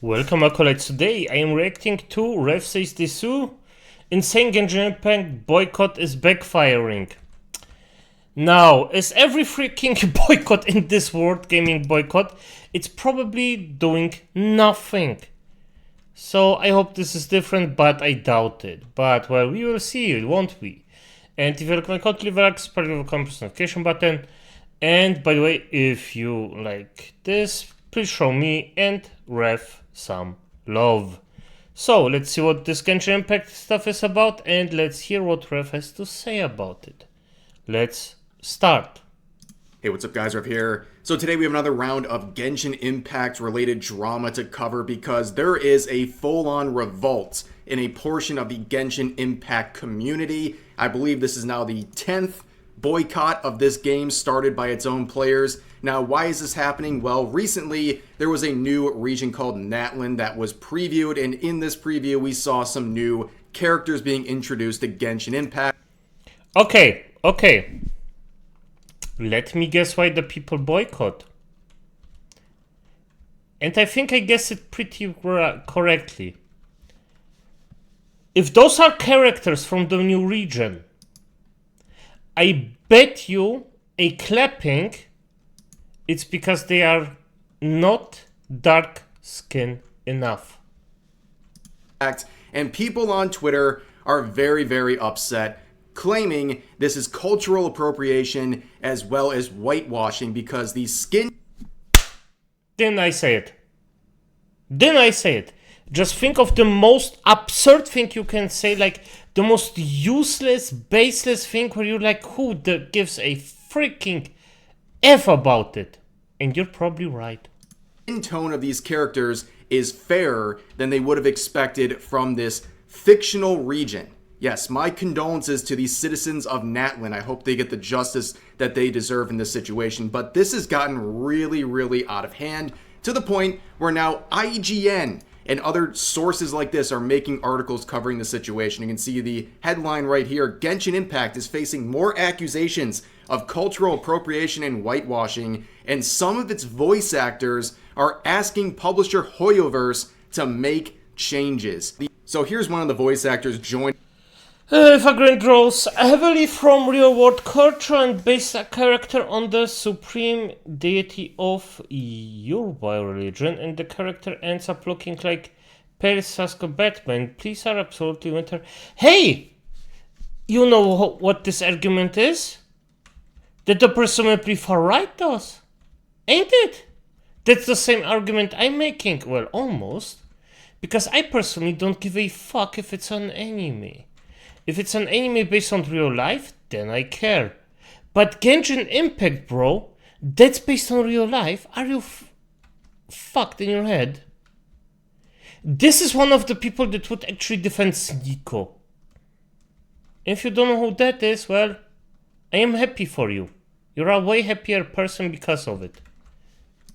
Welcome acolytes. Today I am reacting to Ref says Dessous. Insane Genshin Impact boycott is backfiring. Now, as every freaking boycott in this world, gaming boycott, it's probably doing nothing. So I hope this is different, but I doubt it. But well, we will see, won't we? And if you like my content, leave a like, subscribe, leave a comment, press the notification button. And by the way, if you like this, please show me and Ref some love. So let's see what this Genshin Impact stuff is about, and let's hear what Ref has to say about it. Let's start. Hey, what's up guys, Rev here. So today we have another round of Genshin Impact related drama to cover because there is a full-on revolt in a portion of the Genshin Impact community. I believe this is now the 10th boycott of this game started by its own players. Now, why is this happening? Well, recently there was a new region called Natlan that was previewed, and in this preview we saw some new characters being introduced to Genshin Impact. Okay. Let me guess why the people boycott. And I think I guessed it pretty correctly. If those are characters from the new region, I bet you a clapping, it's because they are not dark skin enough. And people on Twitter are very, very upset, claiming this is cultural appropriation as well as whitewashing because the skin... Didn't I say it? Just think of the most absurd thing you can say, like the most useless, baseless thing where you're like, who gives a freaking F about it? And you're probably right. The tone of these characters is fairer than they would have expected from this fictional region. Yes, my condolences to the citizens of Natlan. I hope they get the justice that they deserve in this situation. But this has gotten really, really out of hand to the point where now IGN and other sources like this are making articles covering the situation. You can see the headline right here. Genshin Impact is facing more accusations of cultural appropriation and whitewashing, and some of its voice actors are asking publisher Hoyoverse to make changes. So here's one of the voice actors joining. If a grain grows heavily from real-world culture and base a character on the supreme deity of your religion, and the character ends up looking like Pale Sasko Batman, please are absolutely winter. Hey! You know what this argument is? That the presumably far right does. Ain't it? That's the same argument I'm making. Well, almost. Because I personally don't give a fuck if it's an anime. If it's an anime based on real life, then I care. But Genshin Impact, bro, that's based on real life. Are you fucked in your head? This is one of the people that would actually defend Sneeko. If you don't know who that is, well, I am happy for you. You're a way happier person because of it.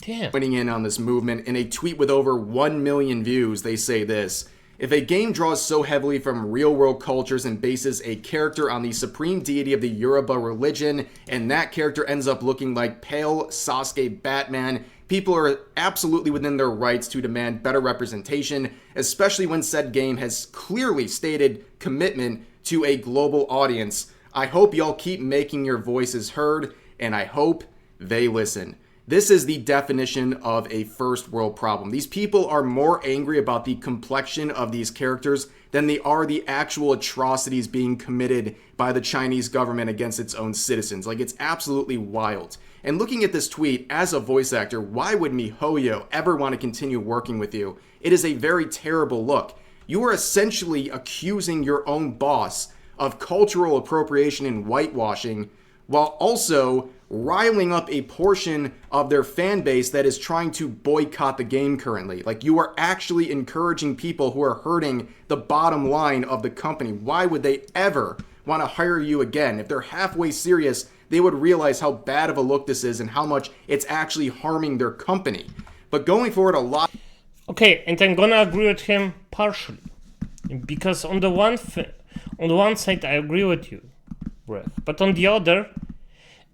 Damn. Joining in on this movement, in a tweet with over 1 million views, they say this: if a game draws so heavily from real-world cultures and bases a character on the supreme deity of the Yoruba religion, and that character ends up looking like pale Sasuke Batman, people are absolutely within their rights to demand better representation, especially when said game has clearly stated commitment to a global audience. I hope y'all keep making your voices heard, and I hope they listen. This is the definition of a first world problem. These people are more angry about the complexion of these characters than they are the actual atrocities being committed by the Chinese government against its own citizens. Like, it's absolutely wild. And looking at this tweet, as a voice actor, why would miHoYo ever want to continue working with you? It is a very terrible look. You are essentially accusing your own boss of cultural appropriation and whitewashing, while also riling up a portion of their fan base that is trying to boycott the game currently. Like, you are actually encouraging people who are hurting the bottom line of the company. Why would they ever want to hire you again? If they're halfway serious, they would realize how bad of a look this is and how much it's actually harming their company. But going forward, a lot... Okay, and I'm gonna agree with him partially. Because on the one side, I agree with you, Ref. But on the other,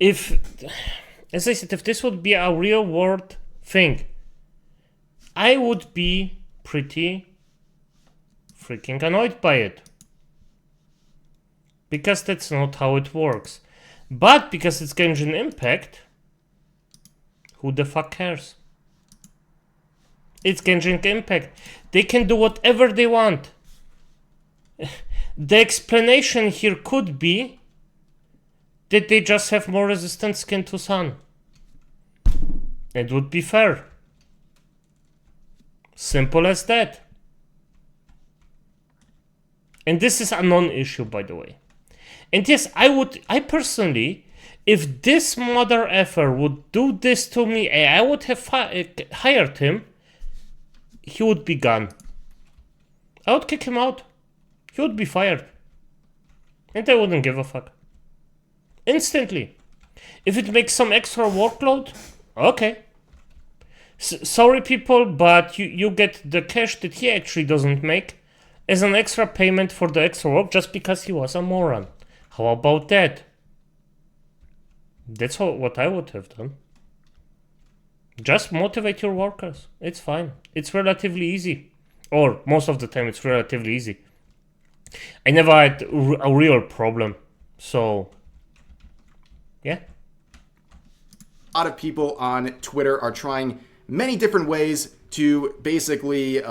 as I said, if this would be a real world thing, I would be pretty freaking annoyed by it. Because that's not how it works. But because it's Genshin Impact, who the fuck cares? It's Genshin Impact. They can do whatever they want. The explanation here could be that they just have more resistant skin to sun. It would be fair. Simple as that. And this is a non-issue, by the way. And yes, I personally, if this mother effer would do this to me, I would have hired him, he would be gone. I would kick him out. He would be fired. And I wouldn't give a fuck. Instantly. If it makes some extra workload, okay. Sorry people, but you get the cash that he actually doesn't make as an extra payment for the extra work just because he was a moron. How about that? That's what I would have done. Just motivate your workers. It's fine. It's relatively easy. Or most of the time it's relatively easy. I never had a real problem. So, yeah. A lot of people on Twitter are trying many different ways to basically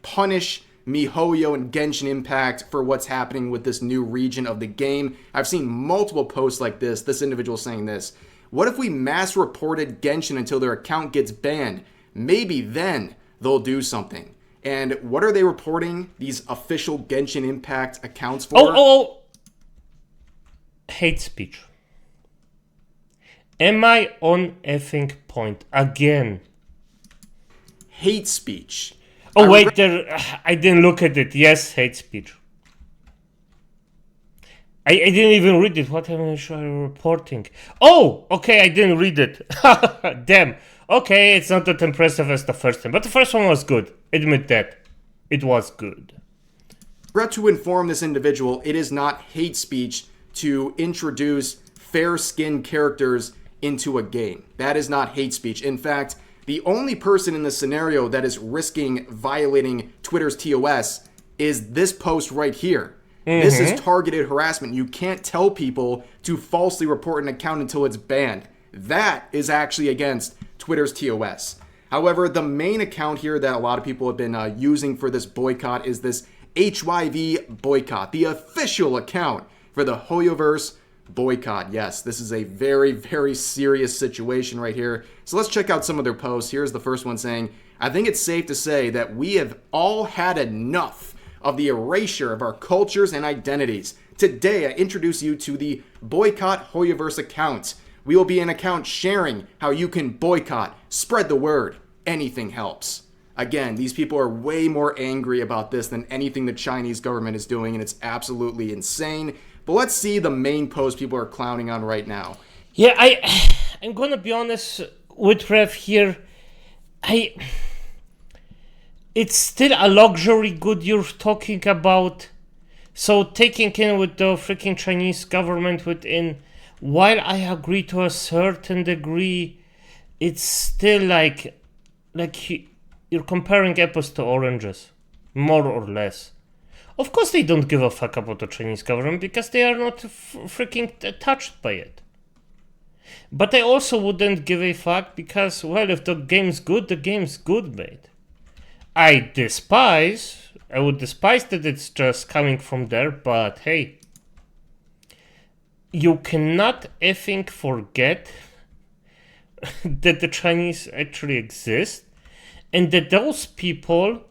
punish MiHoYo and Genshin Impact for what's happening with this new region of the game. I've seen multiple posts like this individual saying this. What if we mass reported Genshin until their account gets banned? Maybe then they'll do something. And what are they reporting these official Genshin Impact accounts for? Oh! Hate speech. Am I on effing point again? Hate speech. Oh wait, I didn't look at it. Yes, hate speech. I didn't even read it. What am I reporting? Oh, okay, I didn't read it. Damn. Okay, it's not that impressive as the first one, but the first one was good. Admit that. It was good. Regret to inform this individual, it is not hate speech to introduce fair-skinned characters into a game. That is not hate speech. In fact, the only person in this scenario that is risking violating Twitter's TOS is this post right here. This is targeted harassment. You can't tell people to falsely report an account until it's banned. That is actually against Twitter's TOS. However, the main account here that a lot of people have been using for this boycott is this HYV Boycott, the official account for the Hoyoverse boycott. Yes, this is a very, very serious situation right here. So let's check out some of their posts. Here's the first one saying, I think it's safe to say that we have all had enough of the erasure of our cultures and identities. Today, I introduce you to the Boycott Hoyoverse account. We will be an account sharing how you can boycott, spread the word, anything helps. Again, these people are way more angry about this than anything the Chinese government is doing, and it's absolutely insane. But let's see the main post people are clowning on right now. Yeah, I'm gonna be honest with Rev here. It's still a luxury good you're talking about. So taking in with the freaking Chinese government within, while I agree to a certain degree, it's still like you're comparing apples to oranges, more or less. Of course they don't give a fuck about the Chinese government because they are not freaking touched by it. But I also wouldn't give a fuck because, well, if the game's good, the game's good, mate. I would despise that it's just coming from there, but hey, you cannot effing forget that the Chinese actually exist and that those people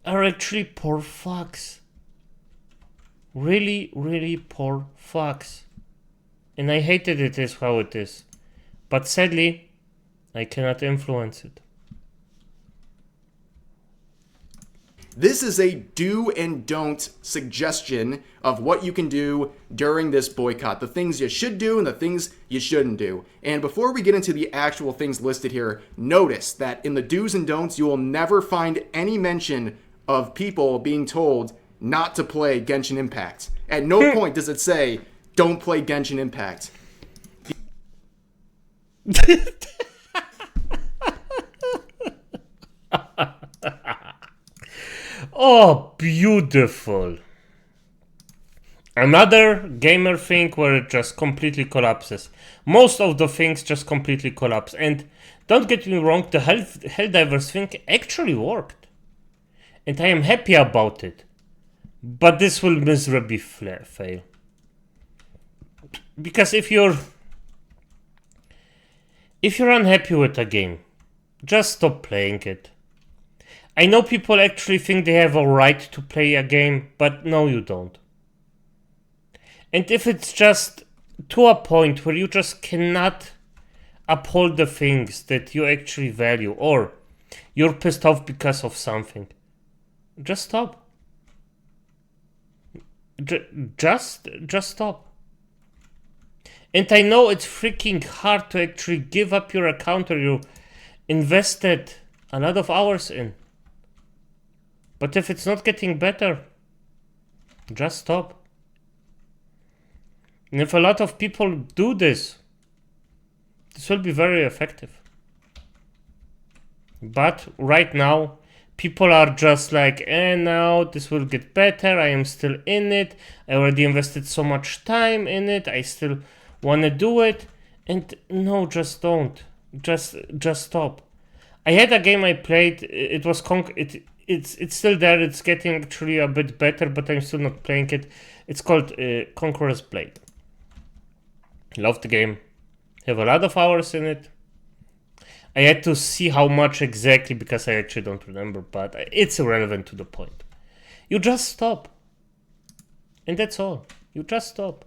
are actually poor fucks. Really, really poor fucks. And I hate that it is how it is. But sadly, I cannot influence it. This is a do and don't suggestion of what you can do during this boycott. The things you should do and the things you shouldn't do. And before we get into the actual things listed here, notice that in the do's and don'ts, you will never find any mention of people being told not to play Genshin Impact. At no point does it say, don't play Genshin Impact. Oh, beautiful. Another gamer thing where it just completely collapses. Most of the things just completely collapse. And don't get me wrong, the Helldivers thing actually worked. And I am happy about it. But this will miserably fail. Because if you're unhappy with a game, just stop playing it. I know people actually think they have a right to play a game, but no, you don't. And if it's just to a point where you just cannot uphold the things that you actually value, or you're pissed off because of something, just stop. Just stop. And I know it's freaking hard to actually give up your account or you invested a lot of hours in. But if it's not getting better, just stop. And if a lot of people do this, this will be very effective. But right now, people are just like, now this will get better. I am still in it. I already invested so much time in it. I still want to do it. And no, just don't. Just stop. I had a game I played. It was it's still there. It's getting actually a bit better, but I'm still not playing it. It's called Conqueror's Blade. Love the game. Have a lot of hours in it. I had to see how much exactly because I actually don't remember, but it's irrelevant to the point. You just stop. And that's all. You just stop.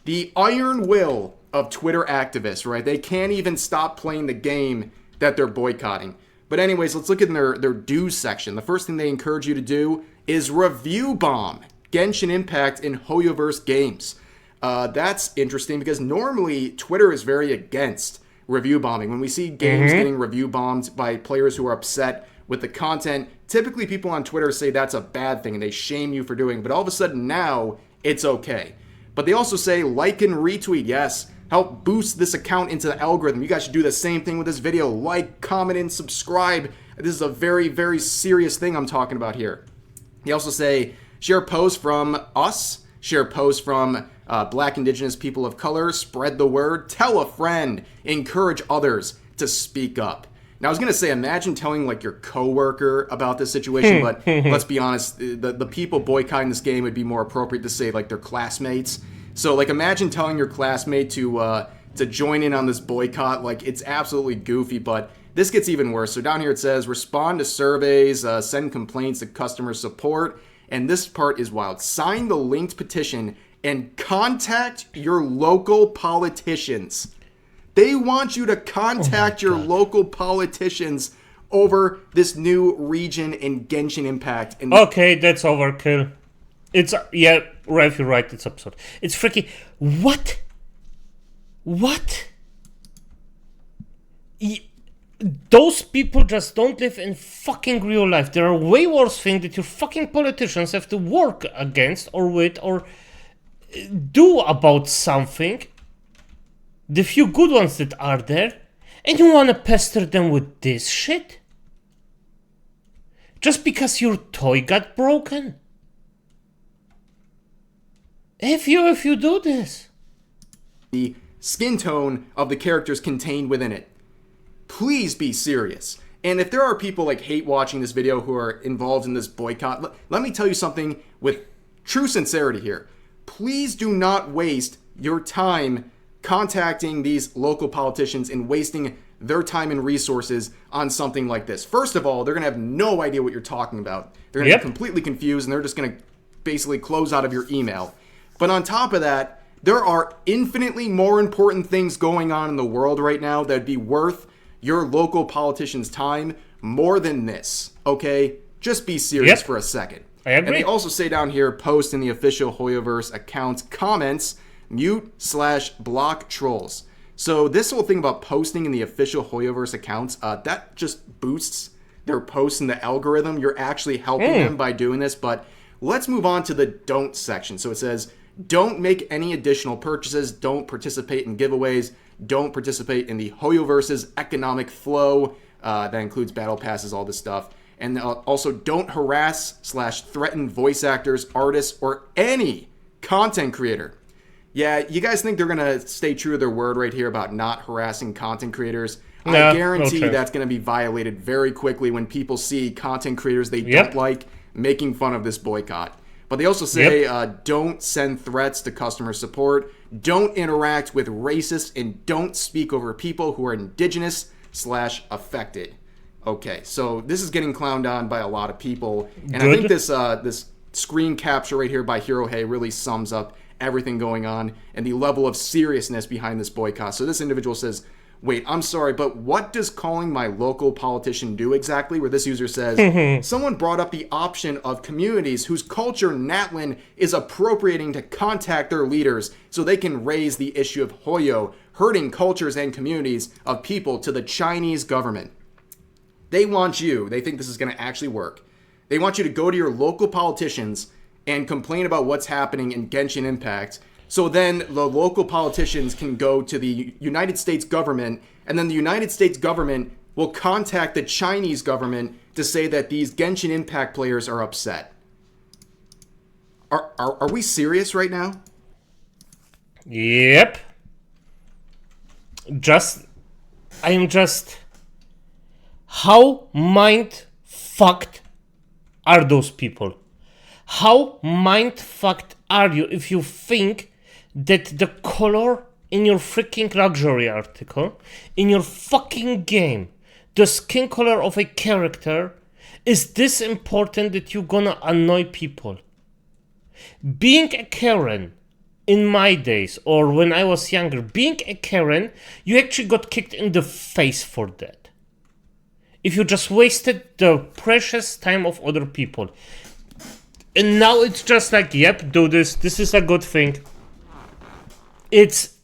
The iron will of Twitter activists, right? They can't even stop playing the game that they're boycotting. But anyways, let's look at their do's section. The first thing they encourage you to do is review bomb Genshin Impact in Hoyoverse games. That's interesting because normally Twitter is very against review bombing. When we see games getting review bombed by players who are upset with the content, typically people on Twitter say that's a bad thing and they shame you for doing it. But all of a sudden now it's okay. But they also say like and retweet. Yes, help boost this account into the algorithm. You guys should do the same thing with this video. Like, comment, and subscribe. This is a very, very serious thing I'm talking about here. They also say share posts from us, share posts from Black, Indigenous, people of color, spread the word, tell a friend, encourage others to speak up. Now, I was going to say, imagine telling like your coworker about this situation, but let's be honest, the people boycotting this game would be more appropriate to say like their classmates. So like imagine telling your classmate to join in on this boycott. Like it's absolutely goofy, but this gets even worse. So down here it says respond to surveys, send complaints to customer support, and this part is wild. Sign the linked petition and contact your local politicians. They want you to contact your local politicians over this new region in Genshin Impact. And okay, that's overkill. It's, yeah, Ralph, you're right, it's absurd. It's freaking, what? Those people just don't live in fucking real life. There are way worse things that your fucking politicians have to work against or with or do about something. The few good ones that are there, and you wanna pester them with this shit? Just because your toy got broken? If you do this. The skin tone of the characters contained within it. Please be serious. And if there are people like hate watching this video who are involved in this boycott, let me tell you something with true sincerity here. Please do not waste your time contacting these local politicians and wasting their time and resources on something like this. First of all, they're going to have no idea what you're talking about. They're going to be completely confused and they're just going to basically close out of your email. But on top of that, there are infinitely more important things going on in the world right now that'd be worth your local politician's time more than this, okay? Just be serious for a second. I agree. And they also say down here, post in the official Hoyoverse account comments, mute/block trolls. So this whole thing about posting in the official Hoyoverse accounts, that just boosts their posts in the algorithm. You're actually helping them by doing this. But let's move on to the don't section. So it says, don't make any additional purchases, don't participate in giveaways, don't participate in the Hoyoverse's economic flow. That includes battle passes, all this stuff. And also don't harass/threaten voice actors, artists, or any content creator. Yeah, you guys think they're going to stay true to their word right here about not harassing content creators? Nah, I guarantee no that's going to be violated very quickly when people see content creators they don't like making fun of this boycott. But they also say don't send threats to customer support, don't interact with racists, and don't speak over people who are indigenous/affected. Okay, so this is getting clowned on by a lot of people. And I think this screen capture right here by Hero Hey really sums up everything going on and the level of seriousness behind this boycott. So this individual says, wait, I'm sorry, but what does calling my local politician do exactly? Where this user says, someone brought up the option of communities whose culture Natlin is appropriating to contact their leaders so they can raise the issue of Hoyo hurting cultures and communities of people to the Chinese government. They want you, they think this is going to actually work. They want you to go to your local politicians and complain about what's happening in Genshin Impact. So then the local politicians can go to the United States government, and then the United States government will contact the Chinese government to say that these Genshin Impact players are upset. Are we serious right now? Yep. How mind-fucked are those people? How mind-fucked are you if you think that the color in your freaking luxury article, in your fucking game, the skin color of a character is this important that you're gonna annoy people? Being a Karen in my days, or when I was younger, being a Karen, you actually got kicked in the face for that. If you just wasted the precious time of other people. And now it's just like, yep, do this. This is a good thing. It's...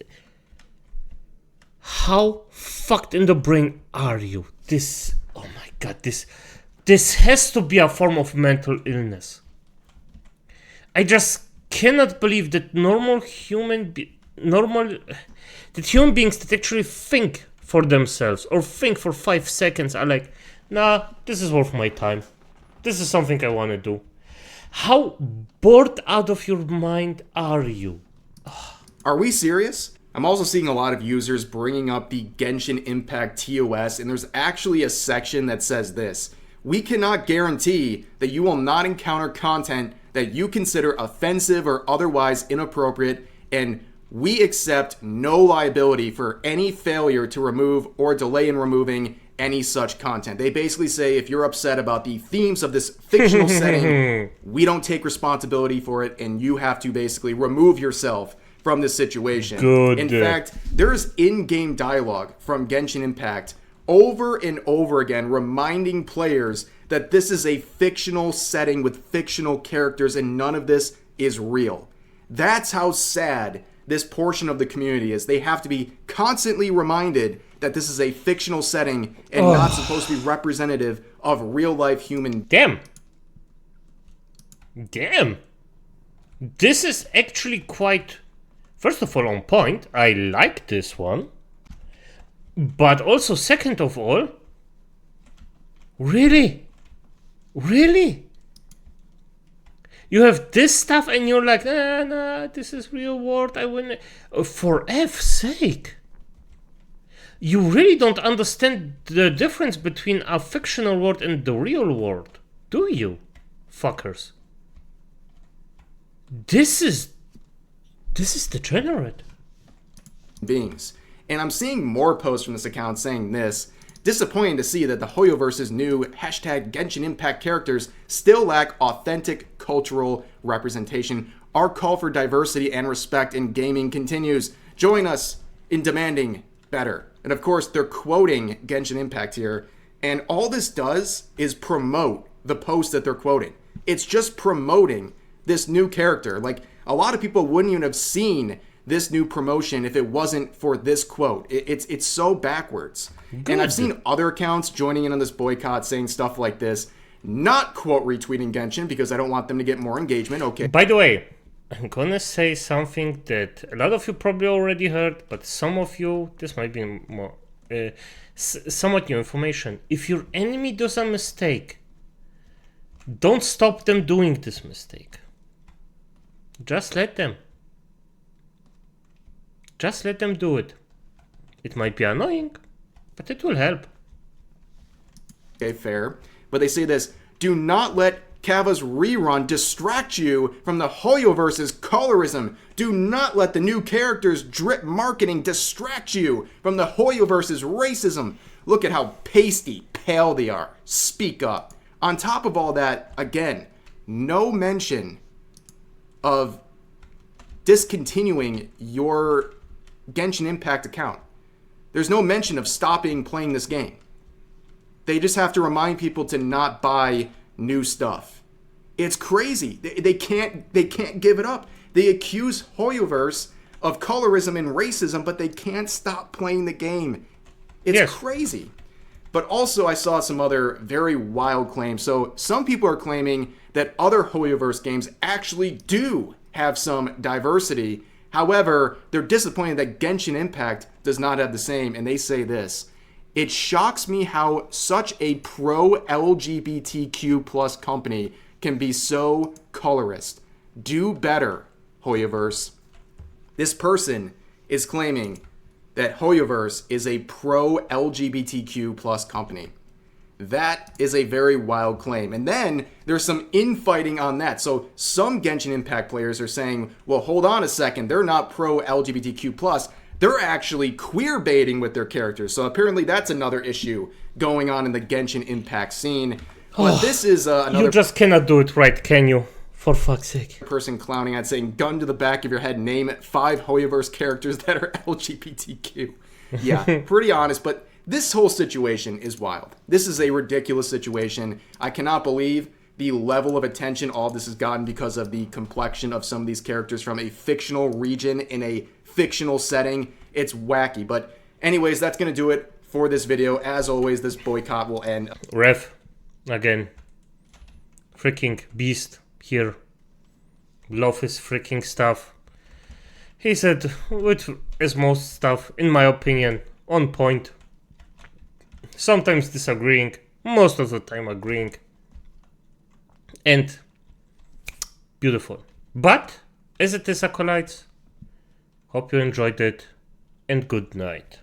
How fucked in the brain are you? This... Oh my god, this has to be a form of mental illness. I just cannot believe that human beings that actually think for themselves or think for 5 seconds are like, nah, this is worth my time. This is something I want to do. How bored out of your mind are you? Are we serious? I'm also seeing a lot of users bringing up the Genshin Impact TOS, and there's actually a section that says this: we cannot guarantee that you will not encounter content that you consider offensive or otherwise inappropriate, and we accept no liability for any failure to remove or delay in removing any such content. They basically say if you're upset about the themes of this fictional setting, we don't take responsibility for it, and you have to basically remove yourself from this situation. Good. In fact, there's in-game dialogue from Genshin Impact over and over again reminding players that this is a fictional setting with fictional characters and none of this is real. That's how sad this portion of the community is. They have to be constantly reminded that this is a fictional setting and not supposed to be representative of real-life human... Damn. This is actually quite, first of all, on point. I like this one. But also, second of all, really? You have this stuff and you're like, nah, this is real world, I wouldn't... For F's sake. You really don't understand the difference between a fictional world and the real world, do you, fuckers? This is degenerate. Beings. And I'm seeing more posts from this account saying this: disappointing to see that the Hoyoverse's new #Genshin Impact characters still lack authentic cultural representation. Our call for diversity and respect in gaming continues. Join us in demanding better. And of course, they're quoting Genshin Impact here. And all this does is promote the post that they're quoting. It's just promoting this new character. Like, a lot of people wouldn't even have seen this new promotion if it wasn't for this quote. It's so backwards. Good. And I've seen other accounts joining in on this boycott saying stuff like this, not quote retweeting Genshin because I don't want them to get more engagement. Okay. By the way, I'm gonna say something that a lot of you probably already heard, but some of you, this might be more somewhat new information. If your enemy does a mistake Don't stop them doing this mistake. Just let them. Just let them do it. It might be annoying, but it will help. Okay, fair. But they say this, do not let Kava's rerun distract you from the Hoyoverse's colorism. Do not let the new characters' drip marketing distract you from the Hoyoverse's racism. Look at how pasty, pale they are. Speak up. On top of all that, again, no mention of discontinuing your Genshin Impact account. There's no mention of stopping playing this game. They just have to remind people to not buy new stuff. It's crazy. They can't give it up. They accuse Hoyoverse of colorism and racism, but they can't stop playing the game. It's crazy. But also I saw some other very wild claims. So some people are claiming that other Hoyoverse games actually do have some diversity. However, they're disappointed that Genshin Impact does not have the same, and they say this. It shocks me how such a pro-LGBTQ plus company can be so colorist. Do better, Hoyoverse. This person is claiming that Hoyoverse is a pro-LGBTQ plus company. That is a very wild claim. And then there's some infighting on that. So some Genshin Impact players are saying, well, hold on a second. They're not pro-LGBTQ plus. They're actually queer baiting with their characters. So apparently that's another issue going on in the Genshin Impact scene. But this is another... You just cannot do it right, can you? For fuck's sake. Person clowning at saying, gun to the back of your head, name 5 Hoyoverse characters that are LGBTQ. Yeah, pretty honest, but this whole situation is wild. This is a ridiculous situation. I cannot believe the level of attention all this has gotten because of the complexion of some of these characters from a fictional region in a fictional setting. It's wacky. But anyways, that's going to do it for this video. As always, this boycott will end. Ref, again. Freaking beast here. Love his freaking stuff. He said, which is most stuff, in my opinion, on point. Sometimes disagreeing, most of the time agreeing. And beautiful. But, as it is, acolytes, hope you enjoyed it, and good night.